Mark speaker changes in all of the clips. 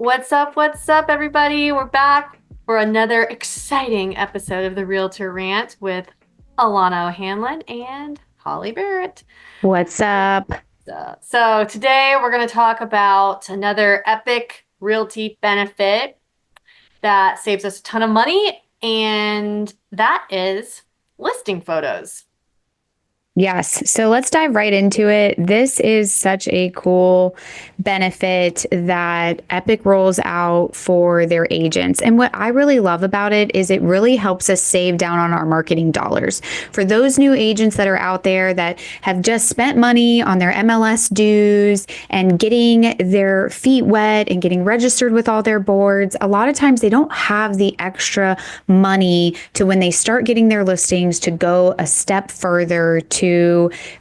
Speaker 1: What's up, everybody? We're back for another exciting episode of the Realtor Rant with Alana O'Hanlon and Holly Barrett.
Speaker 2: What's up?
Speaker 1: So today we're going to talk about another Epique Realty benefit that saves us a ton of money, and that is listing photos.
Speaker 2: Yes. So let's dive right into it. This is such a cool benefit that Epic rolls out for their agents. And what I really love about it is it really helps us save down on our marketing dollars. For those new agents that are out there that have just spent money on their MLS dues and getting their feet wet and getting registered with all their boards, a lot of times they don't have the extra money to when they start getting their listings to go a step further to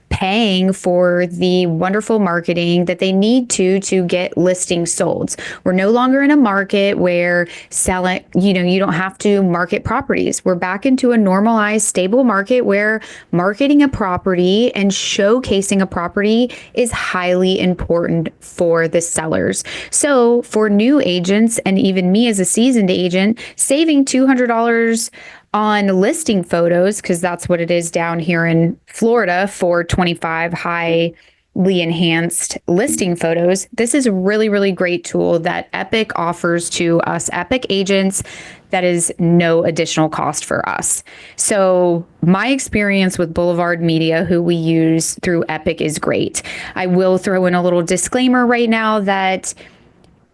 Speaker 2: paying for the wonderful marketing that they need to get listings sold. We're no longer in a market where selling, you don't have to market properties. We're back into a normalized, stable market where marketing a property and showcasing a property is highly important for the sellers. So for new agents and even me as a seasoned agent, saving $200 on listing photos, because that's what it is down here in Florida for 25 highly enhanced listing photos. This is a really, really great tool that Epic offers to us Epic agents that is no additional cost for us. So my experience with Boulevard Media, who we use through Epic, is great. I will throw in a little disclaimer right now that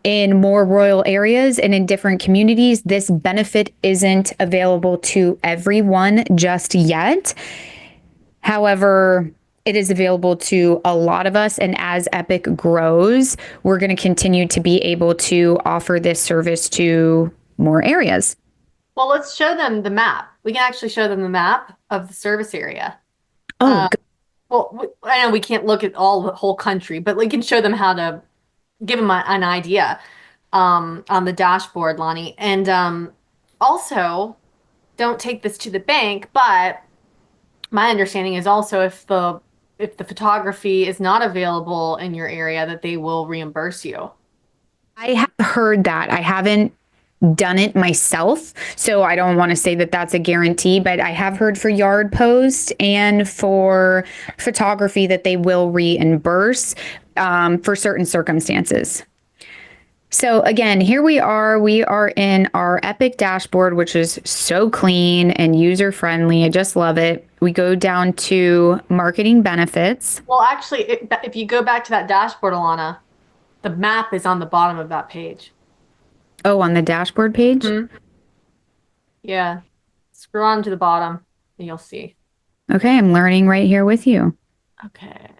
Speaker 2: in more rural areas and in different communities, this benefit isn't available to everyone just yet. However, it is available to a lot of us. And as Epic grows, we're going to continue to be able to offer this service to more areas.
Speaker 1: Well, let's show them the map. We can actually show them the map of the service area.
Speaker 2: Oh,
Speaker 1: Well, I know we can't look at the whole country, but we can show them how to give them an idea on the dashboard, Lonnie. And also, don't take this to the bank, but my understanding is also if the photography is not available in your area, that they will reimburse you.
Speaker 2: I have heard that. I haven't done it myself, so I don't want to say that that's a guarantee, but I have heard for yard post and for photography that they will reimburse for certain circumstances. So again, here we are. We are in our Epic dashboard, which is so clean and user friendly. I just love it. We go down to marketing benefits.
Speaker 1: Well, actually, if you go back to that dashboard, Alana, the map is on the bottom of that page.
Speaker 2: Oh, on the dashboard page?
Speaker 1: Mm-hmm. Yeah. Scroll on to the bottom and you'll see.
Speaker 2: Okay, I'm learning right here with you.
Speaker 1: Okay.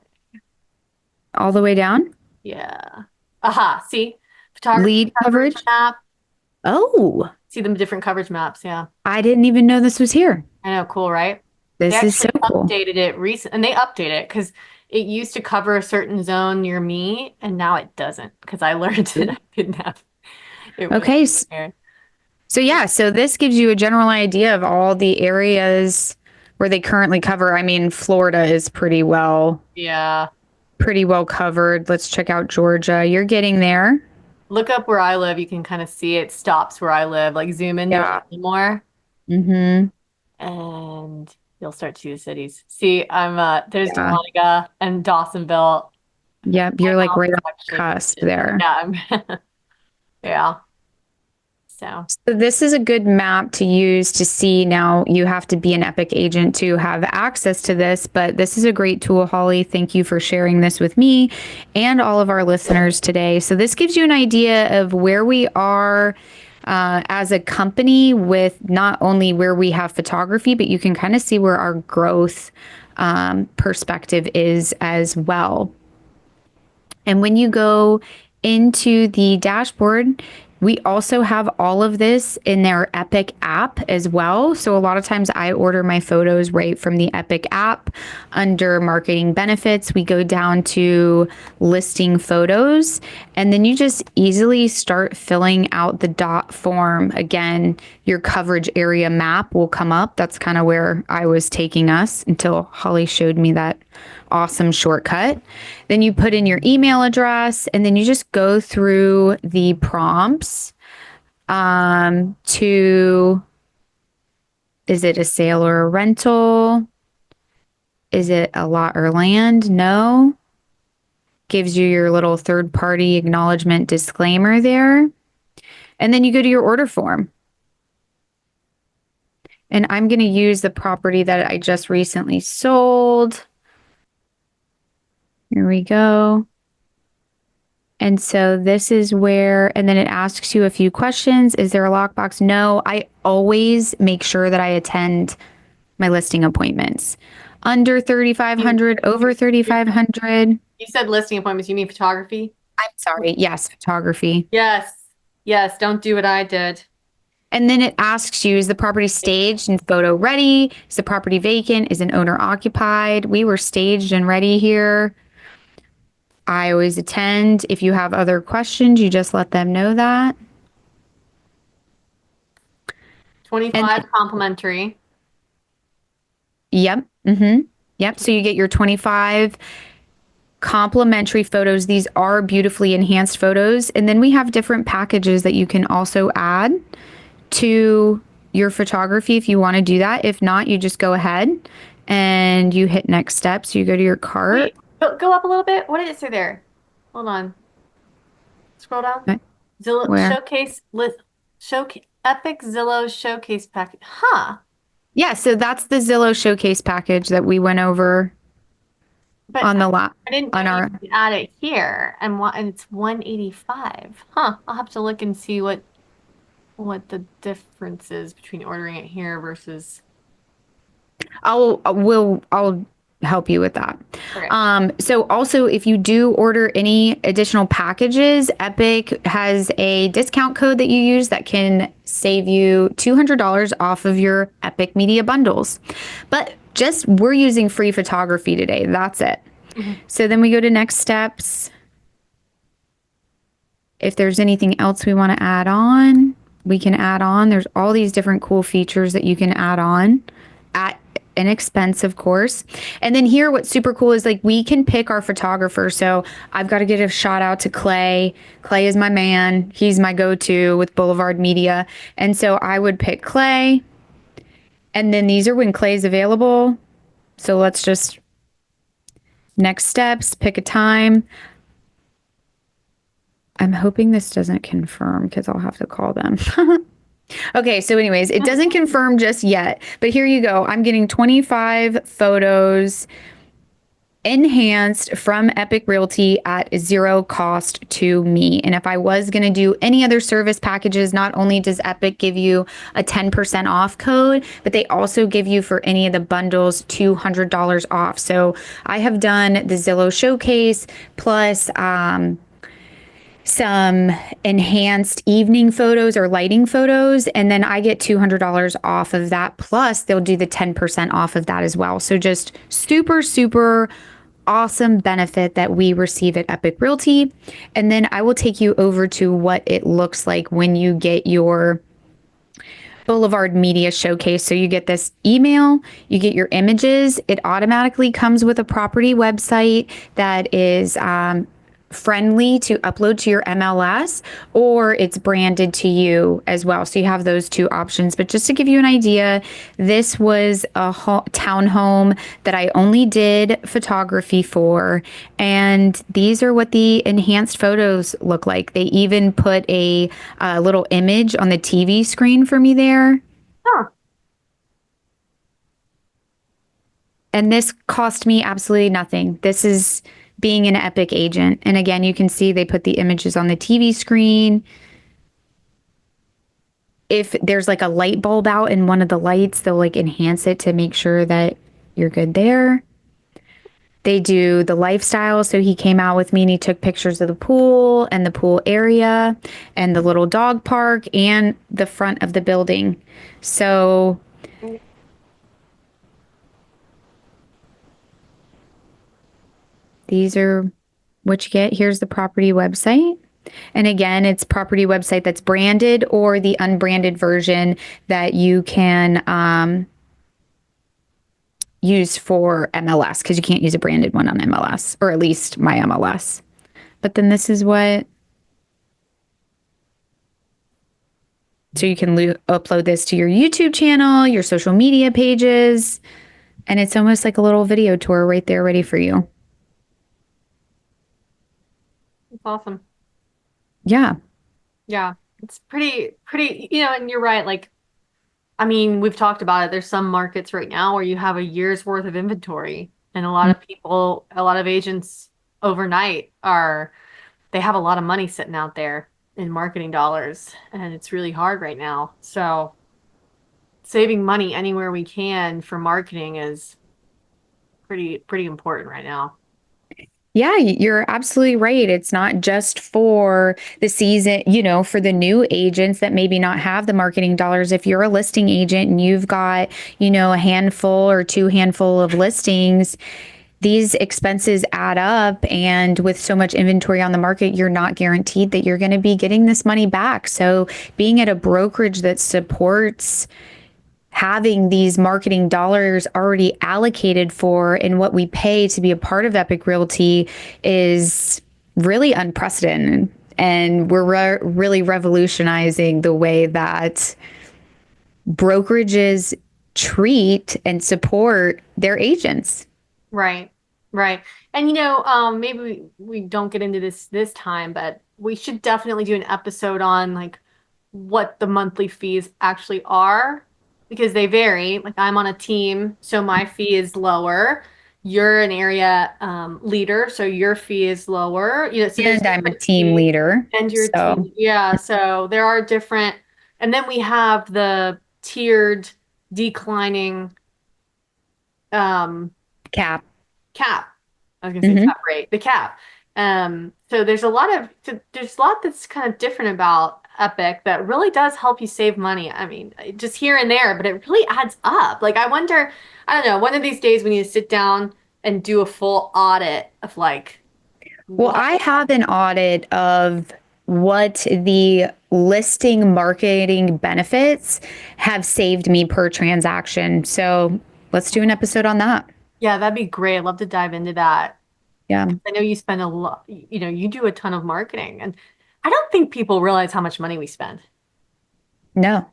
Speaker 2: All the way down?
Speaker 1: Yeah. Aha. See? Photography
Speaker 2: Lead coverage?
Speaker 1: map.
Speaker 2: Oh,
Speaker 1: See them different coverage maps. Yeah.
Speaker 2: I didn't even know this was here.
Speaker 1: I know. Cool, right?
Speaker 2: This
Speaker 1: They
Speaker 2: is so
Speaker 1: actually
Speaker 2: cool.
Speaker 1: updated it recent, and they updated it because it used to cover a certain zone near me, and now it doesn't because I learned that I didn't have it.
Speaker 2: Okay,
Speaker 1: There.
Speaker 2: so this gives you a general idea of all the areas where they currently cover. I mean, Florida is
Speaker 1: Yeah.
Speaker 2: pretty well covered. Let's check out Georgia. You're getting there.
Speaker 1: Look up where I live. You can kind of see it stops where I live. Like zoom into it a
Speaker 2: Yeah.
Speaker 1: little more,
Speaker 2: Mm-hmm.
Speaker 1: and you'll start to see the cities. See, there's
Speaker 2: Yeah.
Speaker 1: Dahlonega and Dawsonville.
Speaker 2: Yep.
Speaker 1: My
Speaker 2: You're like
Speaker 1: house
Speaker 2: right
Speaker 1: is
Speaker 2: on the
Speaker 1: actually
Speaker 2: cusp there.
Speaker 1: yeah, yeah. So
Speaker 2: So this is a good map to use to see. Now you have to be an Epic agent to have access to this, but this is a great tool, Holly. Thank you for sharing this with me and all of our listeners today. So this gives you an idea of where we are as a company with not only where we have photography, but you can kind of see where our growth perspective is as well. And when you go into the dashboard, we also have all of this in their Epic app as well. So a lot of times I order my photos right from the Epic app. Under marketing benefits, we go down to listing photos, and then you just easily start filling out the dot form. Again, your coverage area map will come up. That's kind of where I was taking us until Holly showed me that awesome shortcut. Then you put in your email address and then you just go through the prompts to, is it a sale or a rental? Is it a lot or land? No. Gives you your little third party acknowledgement disclaimer there. And then you go to your order form. And I'm going to use the property that I just recently sold. Here we go. And so this is where, and then it asks you a few questions. Is there a lockbox? No, I always make sure that I attend my listing appointments. Under 3,500, over 3,500.
Speaker 1: You said listing appointments. You mean photography?
Speaker 2: I'm sorry. Yes, photography.
Speaker 1: Yes. Yes. Don't do what I did.
Speaker 2: And then it asks you, is the property staged and photo ready? Is the property vacant? Is an owner occupied? We were staged and ready here. I always attend. If you have other questions, you just let them know that.
Speaker 1: 25 complimentary.
Speaker 2: Yep. Yep. So you get your 25 complimentary photos. These are beautifully enhanced photos. And then we have different packages that you can also add to your photography if you want to do that. If not, you just go ahead and you hit next steps. You go to your cart.
Speaker 1: Wait, go up a little bit. What did it say there? Hold on. Scroll down.
Speaker 2: What?
Speaker 1: Zillow
Speaker 2: Where?
Speaker 1: showcase list showcase Epic Zillow showcase package. Huh.
Speaker 2: Yeah, so that's the Zillow showcase package that we went over
Speaker 1: But
Speaker 2: on the lot
Speaker 1: I didn't
Speaker 2: on
Speaker 1: know
Speaker 2: our
Speaker 1: you could add it here and it's 185. Huh. I'll have to look and see what the difference is between ordering it here versus
Speaker 2: I'll help you with that.
Speaker 1: okay.
Speaker 2: So also if you do order any additional packages, Epic has a discount code that you use that can save you $200 off of your Epic Media bundles. But just we're using free photography today. That's it. So then we go to next steps. If there's anything else we want to add on, we can add on. There's all these different cool features that you can add on at an expense, of course. And then here, what's super cool is like we can pick our photographer. So I've got to give a shout out to Clay. Clay is my man. He's my go-to with Boulevard Media. And so I would pick Clay. And then these are when Clay's available. So let's just next steps, pick a time. I'm hoping this doesn't confirm because I'll have to call them. Okay, so anyways, it doesn't confirm just yet, but here you go. I'm getting 25 photos enhanced from Epique Realty at zero cost to me. And if I was going to do any other service packages, not only does Epique give you a 10% off code, but they also give you for any of the bundles $200 off. So I have done the Zillow showcase plus some enhanced evening photos or lighting photos, and then I get $200 off of that. Plus, they'll do the 10% off of that as well. So just super, super awesome benefit that we receive at Epique Realty. And then I will take you over to what it looks like when you get your Boulevard Media Showcase. So you get this email, you get your images. It automatically comes with a property website that is friendly to upload to your MLS, or it's branded to you as well. So you have those two options. But just to give you an idea, this was a townhome that I only did photography for. And these are what the enhanced photos look like. They even put a little image on the TV screen for me there.
Speaker 1: Huh.
Speaker 2: And this cost me absolutely nothing. This is being an Epique agent. And again, you can see they put the images on the TV screen. If there's like a light bulb out in one of the lights, they'll like enhance it to make sure that you're good there. They do the lifestyle. So he came out with me and he took pictures of the pool and the pool area and the little dog park and the front of the building. So these are what you get. Here's the property website. And again, it's property website that's branded or the unbranded version that you can use for MLS because you can't use a branded one on MLS, or at least my MLS. But then this is what, so you can upload this to your YouTube channel, your social media pages, and it's almost like a little video tour right there ready for you.
Speaker 1: It's awesome.
Speaker 2: Yeah.
Speaker 1: Yeah. It's pretty, and you're right. Like, I mean, we've talked about it. There's some markets right now where you have a year's worth of inventory, and a lot of people, a lot of agents overnight they have a lot of money sitting out there in marketing dollars, and it's really hard right now. So saving money anywhere we can for marketing is pretty important right now.
Speaker 2: Yeah, you're absolutely right. It's not just for the season, for the new agents that maybe not have the marketing dollars. If you're a listing agent and you've got, a handful or two handful of listings, these expenses add up. And with so much inventory on the market, you're not guaranteed that you're going to be getting this money back. So being at a brokerage that supports having these marketing dollars already allocated for and what we pay to be a part of Epique Realty is really unprecedented. And we're really revolutionizing the way that brokerages treat and support their agents.
Speaker 1: Right, right. And maybe we don't get into this time, but we should definitely do an episode on like what the monthly fees actually are because they vary. Like I'm on a team, so my fee is lower. You're an area leader, so your fee is lower. So there's
Speaker 2: And I'm a
Speaker 1: different
Speaker 2: team
Speaker 1: fees
Speaker 2: leader.
Speaker 1: and your
Speaker 2: So
Speaker 1: team. Yeah, so there are different, and then we have the tiered declining um
Speaker 2: cap.
Speaker 1: cap. I was gonna say
Speaker 2: Hmm.
Speaker 1: cap rate, the cap. So there's a lot that's kind of different about Epic that really does help you save money. I mean, just here and there, but it really adds up. Like I wonder, I don't know, one of these days we need to sit down and do a full audit of like
Speaker 2: Well,
Speaker 1: what.
Speaker 2: I have an audit of what the listing marketing benefits have saved me per transaction. So let's do an episode on that.
Speaker 1: Yeah, that'd be great. I'd love to dive into that.
Speaker 2: Yeah.
Speaker 1: I know you spend a lot, you do a ton of marketing, and I don't think people realize how much money we spend.
Speaker 2: No.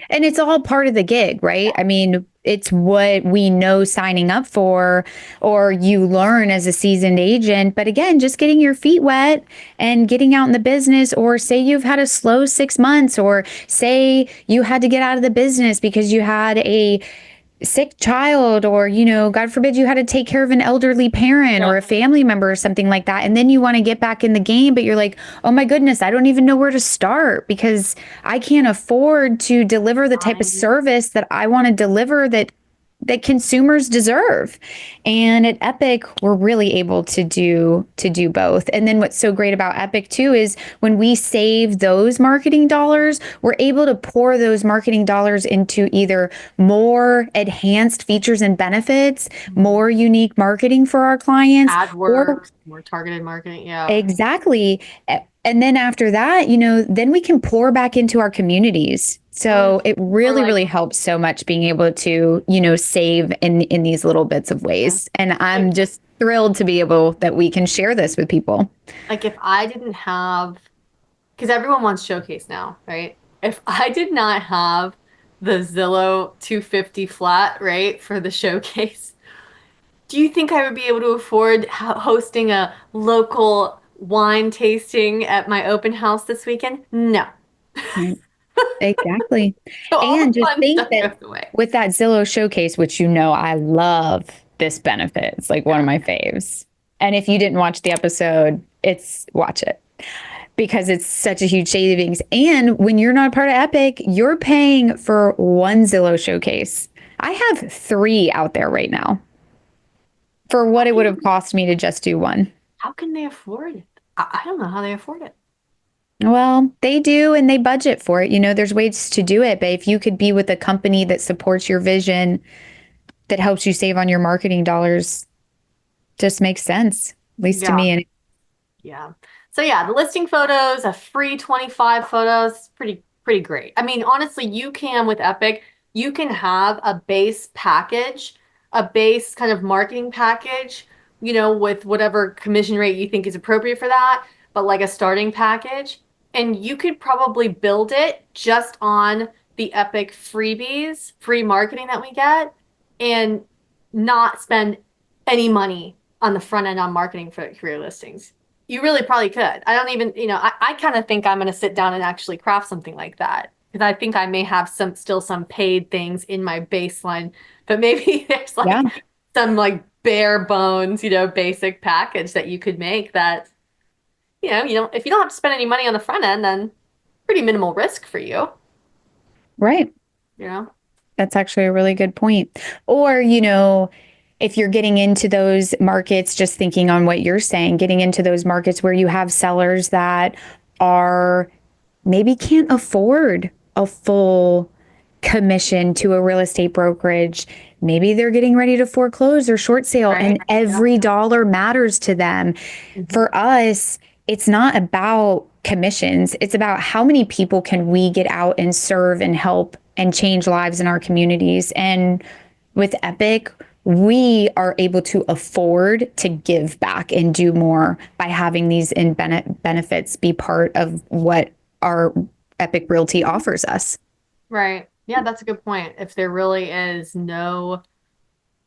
Speaker 2: And it's all part of the gig, right? I mean, it's what we know signing up for, or you learn as a seasoned agent. But again, just getting your feet wet and getting out in the business, or say you've had a slow 6 months, or say you had to get out of the business because you had a sick child, or God forbid you had to take care of an elderly parent
Speaker 1: Yeah.
Speaker 2: or a family member or something like that, and then you want to get back in the game, but you're like, oh my goodness, I don't even know where to start because I can't afford to deliver the type of
Speaker 1: Fine.
Speaker 2: service that I want to deliver, that consumers deserve. And at Epic, we're really able to do both. And then what's so great about Epic too is when we save those marketing dollars, we're able to pour those marketing dollars into either more enhanced features and benefits,
Speaker 1: Mhm.
Speaker 2: more unique marketing for our clients, or
Speaker 1: AdWords, more targeted marketing. Yeah.
Speaker 2: exactly. And then after that, then we can pour back into our communities.
Speaker 1: Mm.
Speaker 2: So it
Speaker 1: Or
Speaker 2: really,
Speaker 1: like,
Speaker 2: really helps so much being able to, save in these little bits of
Speaker 1: yeah.
Speaker 2: ways. And I'm
Speaker 1: Like,
Speaker 2: just thrilled to be able that we can share this with people.
Speaker 1: like if I didn't have, because everyone wants Showcase now, right? If I did not have the Zillow 250 flat, right, for the Showcase, do you think I would be able to afford hosting a local wine tasting at my open house this weekend? No.
Speaker 2: Right. Exactly.
Speaker 1: So all
Speaker 2: And
Speaker 1: the
Speaker 2: just
Speaker 1: fun
Speaker 2: think
Speaker 1: stuff
Speaker 2: that
Speaker 1: goes away.
Speaker 2: with that Zillow showcase, which I love this benefit. It's like one of
Speaker 1: Yeah.
Speaker 2: my faves. And if you didn't watch the episode, watch it because it's such a huge savings. And when you're not a part of Epic, you're paying for one Zillow showcase. I have three out there right now for
Speaker 1: How
Speaker 2: what it would have
Speaker 1: can,
Speaker 2: cost me to just do one.
Speaker 1: how can they afford it? I don't know how they afford it.
Speaker 2: Well, they do and they budget for it. There's ways to do it, but if you could be with a company that supports your vision, that helps you save on your marketing dollars, just makes sense, at least to
Speaker 1: Yeah.
Speaker 2: me. And
Speaker 1: Yeah. So yeah, the listing photos, a free 25 photos, pretty great. I mean, honestly, you can with Epic you can have a base package, a base kind of marketing package, with whatever commission rate you think is appropriate for that, but like a starting package. And you could probably build it just on the Epic freebies, free marketing that we get, and not spend any money on the front end on marketing for your listings. You really probably could. I don't even, I kind of think I'm going to sit down and actually craft something like that because I think I may have some paid things in my baseline, but maybe there's
Speaker 2: Yeah.
Speaker 1: like some like bare bones, basic package that you could make that, if you don't have to spend any money on the front end, then pretty minimal risk for you,
Speaker 2: Right.
Speaker 1: you know?
Speaker 2: That's actually a really good point. Or, if you're getting into those markets, just thinking on what you're saying, getting into those markets where you have sellers that are maybe can't afford a full commission to a real estate brokerage. Maybe they're getting ready to foreclose or short sale,
Speaker 1: Right?
Speaker 2: and
Speaker 1: Yeah.
Speaker 2: every dollar matters to them.
Speaker 1: Mhm.
Speaker 2: For us, it's not about commissions, it's about how many people can we get out and serve and help and change lives in our communities. And with Epic, we are able to afford to give back and do more by having these benefits be part of what our Epic Realty offers us.
Speaker 1: Right. Yeah, that's a good point. If there really is no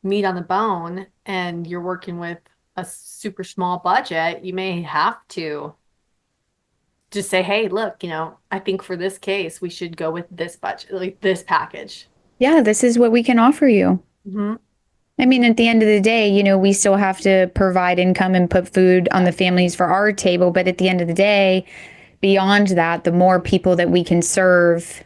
Speaker 1: meat on the bone and you're working with a super small budget, you may have to just say, hey, look, I think for this case, we should go with this budget, like this package.
Speaker 2: Yeah, this is what we can offer you.
Speaker 1: Hmm.
Speaker 2: I mean, at the end of the day, we still have to provide income and put food on the families for our table. But at the end of the day, beyond that, the more people that we can serve,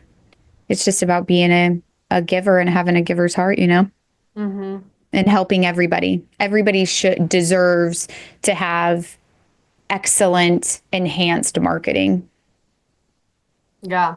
Speaker 2: it's just about being a giver and having a giver's heart,
Speaker 1: Hmm.
Speaker 2: and helping everybody. Everybody should deserves to have excellent enhanced marketing.
Speaker 1: Yeah.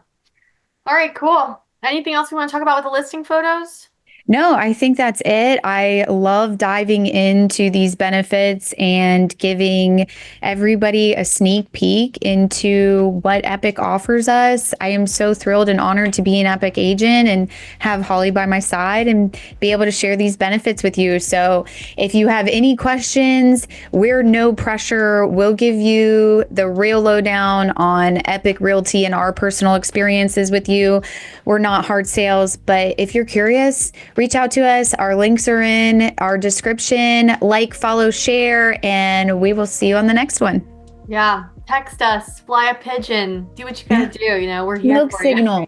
Speaker 1: All right, cool. Anything else we want to talk about with the listing photos?
Speaker 2: No, I think that's it. I love diving into these benefits and giving everybody a sneak peek into what Epic offers us. I am so thrilled and honored to be an Epic agent and have Holly by my side and be able to share these benefits with you. So, if you have any questions, we're no pressure. We'll give you the real lowdown on Epic Realty and our personal experiences with you. We're not hard sales, but if you're curious, reach out to us. Our links are in our description. Like, follow, share, and we will see you on the next one.
Speaker 1: Yeah. Text us, fly a pigeon, do what you
Speaker 2: Yeah.
Speaker 1: gotta do. We're here
Speaker 2: Smoke
Speaker 1: for you.
Speaker 2: signals.